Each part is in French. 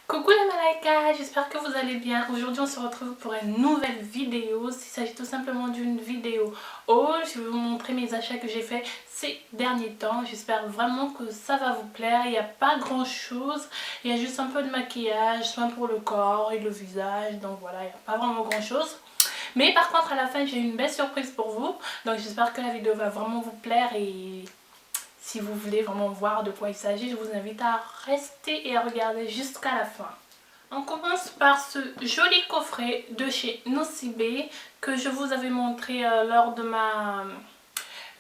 Coucou les Malaika, j'espère que vous allez bien. Aujourd'hui on se retrouve pour une nouvelle vidéo. Il s'agit tout simplement d'une vidéo haul. Je vais vous montrer mes achats que j'ai fait ces derniers temps. J'espère vraiment que ça va vous plaire. Il n'y a pas grand chose. Il y a juste un peu de maquillage, soin pour le corps et le visage. Donc voilà, il n'y a pas vraiment grand chose. Mais par contre à la fin j'ai une belle surprise pour vous. Donc j'espère que la vidéo va vraiment vous plaire et... si vous voulez vraiment voir de quoi il s'agit, je vous invite à rester et à regarder jusqu'à la fin. On commence par ce joli coffret de chez Nocibé que je vous avais montré lors de ma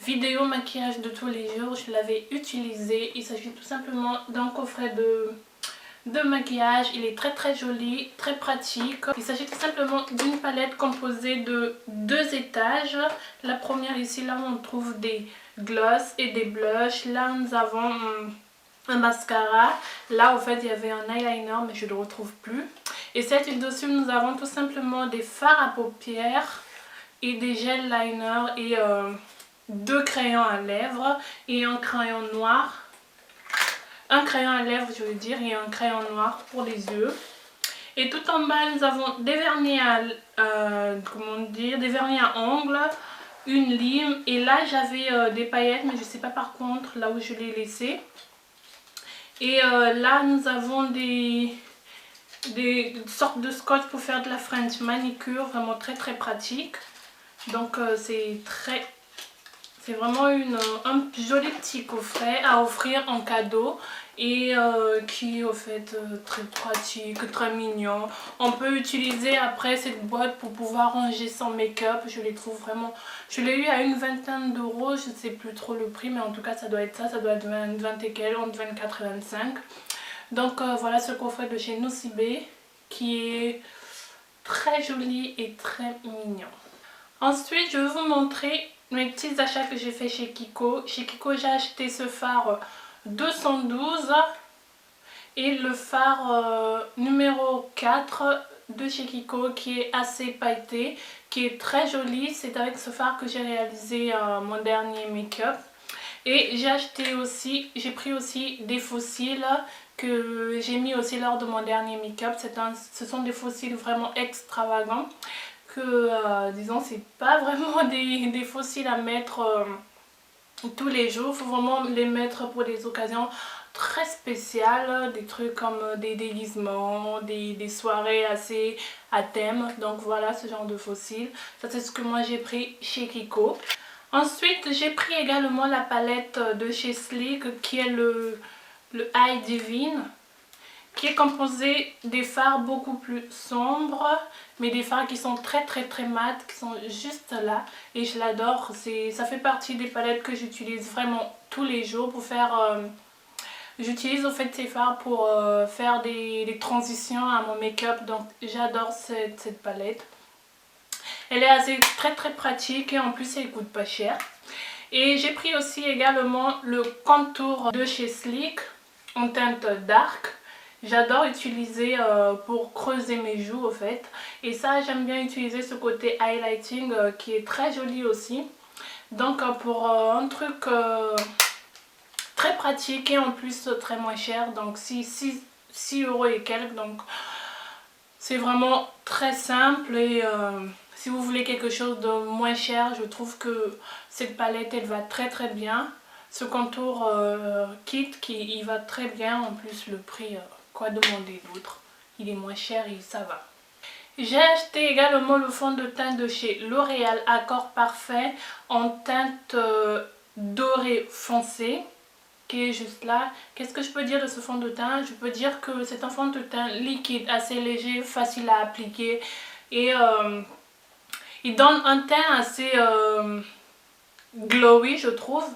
vidéo maquillage de tous les jours. Je l'avais utilisé. Il s'agit tout simplement d'un coffret de maquillage. Il est très joli, très pratique. Il s'agit tout simplement d'une palette composée de 2 étages. La première ici, là où on trouve des gloss et des blushs. Là nous avons un mascara. Là au fait il y avait un eyeliner mais je ne le retrouve plus. Et cette dessus nous avons tout simplement des fards à paupières et des gel liner et 2 crayons à lèvres et un crayon noir. Un crayon à lèvres je veux dire et un crayon noir pour les yeux. Et tout en bas nous avons des vernis à des vernis à ongles, une lime et là j'avais des paillettes mais je sais pas par contre là où je l'ai laissé. Et là nous avons des sortes de scotch pour faire de la French manicure, vraiment très pratique. Donc c'est vraiment un joli petit coffret à offrir en cadeau et qui est au fait très pratique, très mignon. On peut utiliser après cette boîte pour pouvoir ranger son make-up. Je les trouve vraiment... Je l'ai eu à une vingtaine d'euros, je ne sais plus trop le prix, mais en tout cas ça doit être ça doit être 20 et quelques, entre 24 et 25. Donc voilà ce coffret de chez Nocibé qui est très joli et très mignon. Ensuite je vais vous montrer mes petits achats que j'ai fait chez Kiko. Chez Kiko j'ai acheté ce fard 212 et le fard numéro 4 de chez Kiko qui est assez pailleté, qui est très joli. C'est avec ce fard que j'ai réalisé mon dernier make-up. Et j'ai pris aussi des faux cils que j'ai mis aussi lors de mon dernier make-up. Ce sont des faux cils vraiment extravagants que disons c'est pas vraiment des faux cils à mettre tous les jours. Il faut vraiment les mettre pour des occasions très spéciales, des trucs comme des déguisements, des soirées assez à thème. Donc voilà ce genre de faux cils. Ça c'est ce que moi j'ai pris chez Kiko. Ensuite j'ai pris également la palette de chez Sleek qui est le Eye Divine, qui est composé des fards beaucoup plus sombres, mais des fards qui sont très mat, qui sont juste là et je l'adore. Ça fait partie des palettes que j'utilise vraiment tous les jours pour faire... j'utilise au fait ces fards pour faire des transitions à mon make-up, donc j'adore cette palette. Elle est très pratique et en plus elle coûte pas cher. Et j'ai pris aussi également le contour de chez Sleek en teinte dark. J'adore utiliser pour creuser mes joues au fait. Et ça j'aime bien utiliser ce côté highlighting qui est très joli aussi. Donc pour un truc très pratique et en plus très moins cher. Donc 6 € et quelques. Donc c'est vraiment très simple et si vous voulez quelque chose de moins cher, je trouve que cette palette elle va très bien. Ce contour kit il va très bien. En plus le prix, quoi demander d'autre, il est moins cher et ça va. J'ai acheté également le fond de teint de chez L'Oréal Accord Parfait en teinte doré foncé, qui est juste là. Qu'est-ce que je peux dire de ce fond de teint? Je peux dire que c'est un fond de teint liquide, assez léger, facile à appliquer et il donne un teint assez glowy je trouve.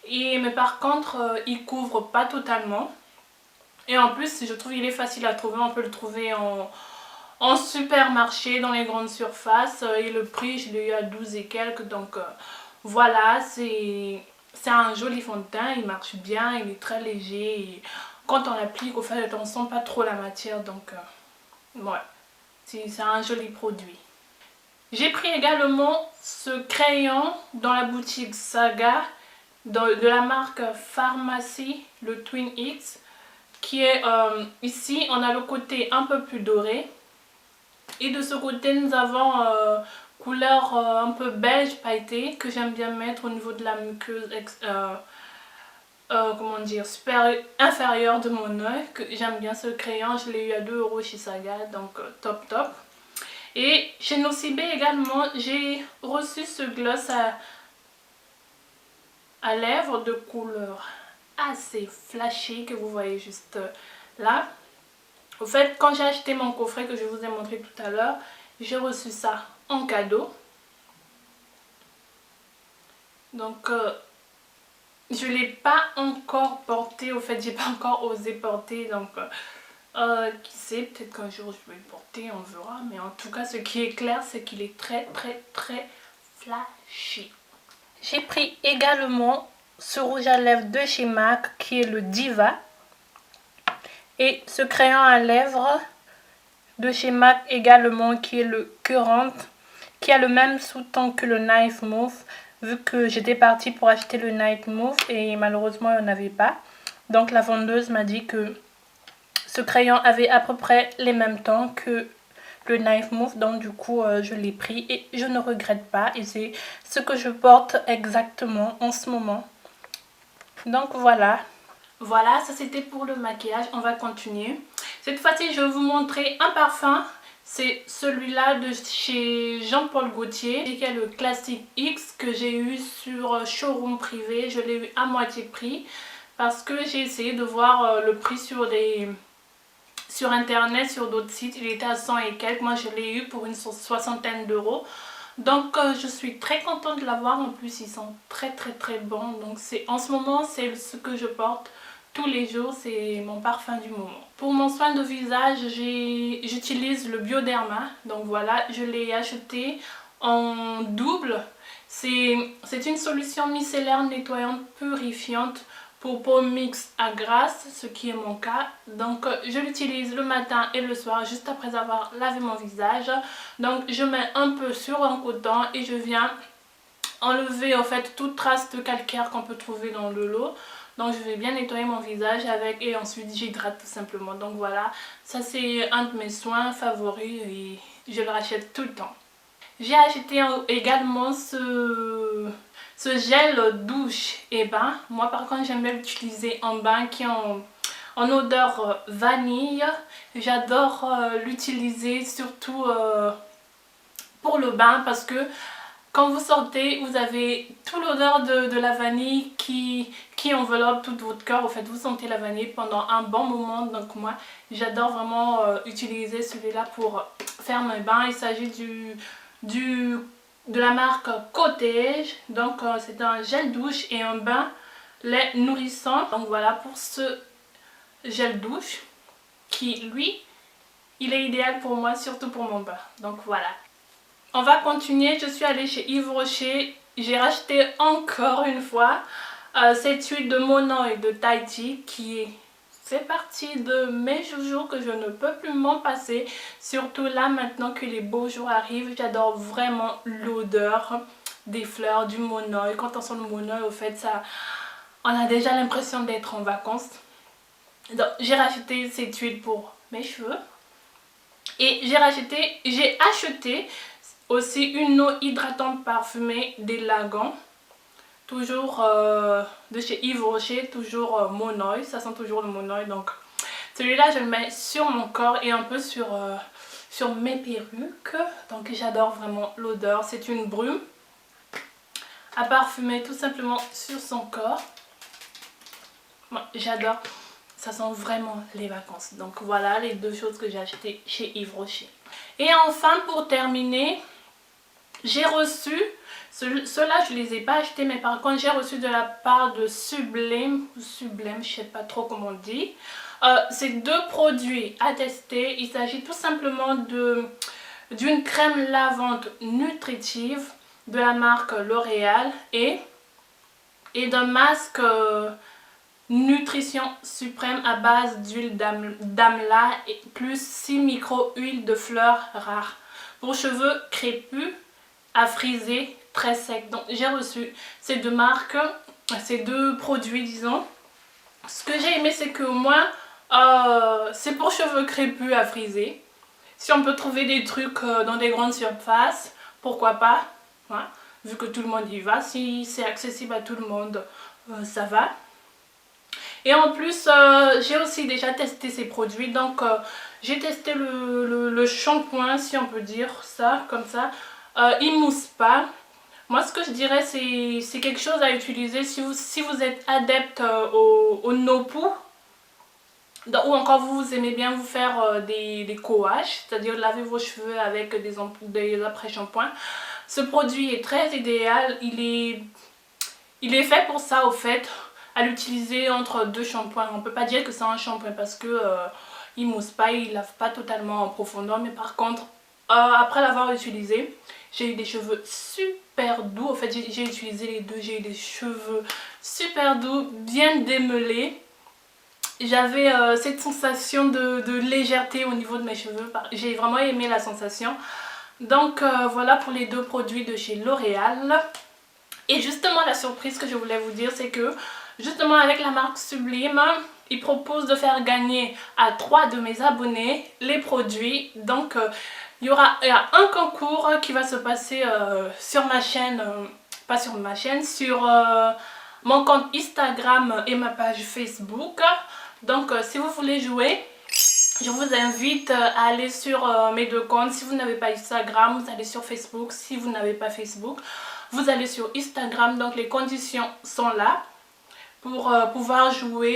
Mais par contre il couvre pas totalement et en plus je trouve il est facile à trouver. On peut le trouver en supermarché, dans les grandes surfaces et le prix je l'ai eu à 12 et quelques. Donc voilà, c'est un joli fond de teint, il marche bien, il est très léger et quand on l'applique au fait on sent pas trop la matière. Donc ouais, c'est un joli produit. J'ai pris également ce crayon dans la boutique Saga de la marque Pharmacy, le Twin X. qui est ici, on a le côté un peu plus doré. Et de ce côté, nous avons couleur un peu beige pailleté que j'aime bien mettre au niveau de la muqueuse comment dire, inférieure de mon œil. J'aime bien ce crayon, je l'ai eu à 2 € chez Saga, donc top top. Et chez Nocibé également, j'ai reçu ce gloss à lèvres de couleur assez flashy que vous voyez juste là. Au fait, quand j'ai acheté mon coffret que je vous ai montré tout à l'heure, j'ai reçu ça en cadeau. Donc je ne l'ai pas encore porté, au fait j'ai pas encore osé porter, donc qui sait, peut-être qu'un jour je vais le porter, on verra. Mais en tout cas ce qui est clair c'est qu'il est très flashy. J'ai pris également ce rouge à lèvres de chez MAC qui est le Diva. Et ce crayon à lèvres de chez MAC également qui est le Current, qui a le même sous-ton que le Night Move, vu que j'étais partie pour acheter le Night Move et malheureusement il n'y en avait pas. Donc la vendeuse m'a dit que ce crayon avait à peu près les mêmes tons que le Night Move, donc du coup je l'ai pris et je ne regrette pas et c'est ce que je porte exactement en ce moment. Donc voilà. Voilà, ça c'était pour le maquillage, on va continuer. Cette fois-ci je vais vous montrer un parfum. C'est celui-là de chez Jean-Paul Gaultier, qui est le Classic X que j'ai eu sur showroom privé. Je l'ai eu à moitié prix parce que j'ai essayé de voir le prix sur internet, sur d'autres sites. Il était à 100 et quelques, moi je l'ai eu pour une soixantaine d'euros. Donc je suis très contente de l'avoir, en plus ils sont très bons. Donc en ce moment c'est ce que je porte tous les jours, c'est mon parfum du moment. Pour mon soin de visage, j'utilise le Bioderma. Donc voilà, je l'ai acheté en double. C'est une solution micellaire nettoyante purifiante pour peau mixte à grasse, ce qui est mon cas. Donc je l'utilise le matin et le soir juste après avoir lavé mon visage. Donc je mets un peu sur un coton et je viens enlever en fait toute trace de calcaire qu'on peut trouver dans le lot. Donc je vais bien nettoyer mon visage avec et ensuite j'hydrate tout simplement. Donc voilà, ça c'est un de mes soins favoris et je le rachète tout le temps. J'ai acheté également ce gel douche et bain. Moi par contre j'aime bien l'utiliser en bain qui est en odeur vanille. J'adore l'utiliser surtout pour le bain parce que quand vous sortez, vous avez toute l'odeur de la vanille qui enveloppe tout votre corps. En fait, vous sentez la vanille pendant un bon moment. Donc moi, j'adore vraiment utiliser celui-là pour faire mes bains. Il s'agit de la marque Cottage. Donc c'est un gel douche et un bain lait nourrissant. Donc voilà pour ce gel douche qui, lui, il est idéal pour moi, surtout pour mon bain. Donc voilà. On va continuer, je suis allée chez Yves Rocher, j'ai racheté encore une fois cette huile de Monoï de Tahiti qui fait partie de mes joujoux que je ne peux plus m'en passer. Surtout là maintenant que les beaux jours arrivent, j'adore vraiment l'odeur des fleurs, du Monoï. Quand on sent le Monoï, au fait, on a déjà l'impression d'être en vacances. Donc j'ai racheté cette huile pour mes cheveux. Et j'ai acheté aussi une eau hydratante parfumée d'Elagan, toujours de chez Yves Rocher, toujours Monoï, ça sent toujours le Monoï. Donc celui-là je le mets sur mon corps et un peu sur mes perruques. Donc j'adore vraiment l'odeur, c'est une brume à parfumer tout simplement sur son corps. Moi, j'adore, ça sent vraiment les vacances. Donc voilà les deux choses que j'ai achetées chez Yves Rocher. Et enfin pour terminer, j'ai reçu, ceux-là je ne les ai pas achetés, mais par contre j'ai reçu de la part de Sublime, je ne sais pas trop comment on dit. C'est deux produits à tester. Il s'agit tout simplement d'une crème lavante nutritive de la marque L'Oréal et d'un masque nutrition suprême à base d'huile d'amla et plus 6 micro-huiles de fleurs rares pour cheveux crépus à friser très sec. Donc j'ai reçu ces deux marques, ces deux produits disons. Ce que j'ai aimé c'est que au moins C'est pour cheveux crépus à friser. Si on peut trouver des trucs dans des grandes surfaces, pourquoi pas, hein, vu que tout le monde y va. Si c'est accessible à tout le monde, ça va. Et en plus, j'ai aussi déjà testé ces produits. Donc, j'ai testé le shampoing, si on peut dire ça, comme ça. Il mousse pas. Moi, ce que je dirais, c'est quelque chose à utiliser si vous êtes adepte au no-poo. Ou encore vous aimez bien vous faire des coages, c'est-à-dire laver vos cheveux avec des après-shampoings. Ce produit est très idéal, il est fait pour ça au fait, à l'utiliser entre deux shampoings. On ne peut pas dire que c'est un shampoing parce que il mousse pas, il lave pas totalement en profondeur, mais par contre, après l'avoir utilisé, j'ai eu des cheveux super doux. En fait, j'ai utilisé les deux, j'ai eu des cheveux super doux, bien démêlés. J'avais cette sensation de légèreté au niveau de mes cheveux. J'ai vraiment aimé la sensation. Donc voilà pour les deux produits de chez L'Oréal. Et justement la surprise que je voulais vous dire, c'est que justement avec la marque Sublime, ils proposent de faire gagner à 3 de mes abonnés les produits. Donc il y a un concours qui va se passer sur ma chaîne, pas sur ma chaîne, sur mon compte Instagram et ma page Facebook. Donc si vous voulez jouer, je vous invite à aller sur mes deux comptes. Si vous n'avez pas Instagram, vous allez sur Facebook. Si vous n'avez pas Facebook, vous allez sur Instagram. Donc les conditions sont là pour pouvoir jouer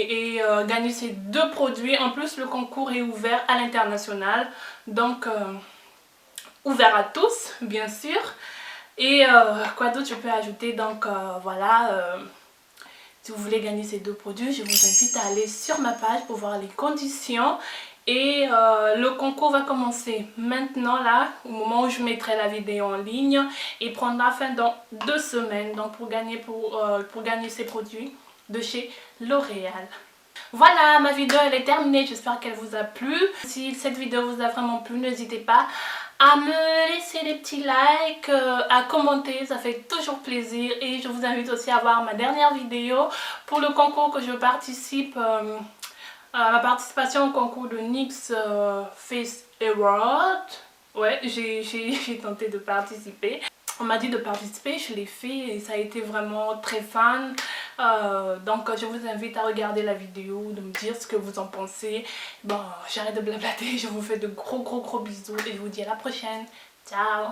et gagner ces deux produits. En plus, le concours est ouvert à l'international. Donc ouvert à tous, bien sûr. Et quoi d'autre je peux ajouter? Donc voilà. Si vous voulez gagner ces deux produits, je vous invite à aller sur ma page pour voir les conditions. Et le concours va commencer maintenant là, au moment où je mettrai la vidéo en ligne, et prendra fin dans 2 semaines. Donc pour gagner ces produits de chez L'Oréal. Voilà, ma vidéo elle est terminée, j'espère qu'elle vous a plu. Si cette vidéo vous a vraiment plu, n'hésitez pas à me laisser des petits likes, à commenter, ça fait toujours plaisir. Et je vous invite aussi à voir ma dernière vidéo pour le concours que je participe, ma participation au concours de NYX Face Award. Ouais, j'ai tenté de participer. On m'a dit de participer, je l'ai fait et ça a été vraiment très fun. Donc je vous invite à regarder la vidéo, de me dire ce que vous en pensez. Bon, j'arrête de blablater, je vous fais de gros bisous et je vous dis à la prochaine. Ciao!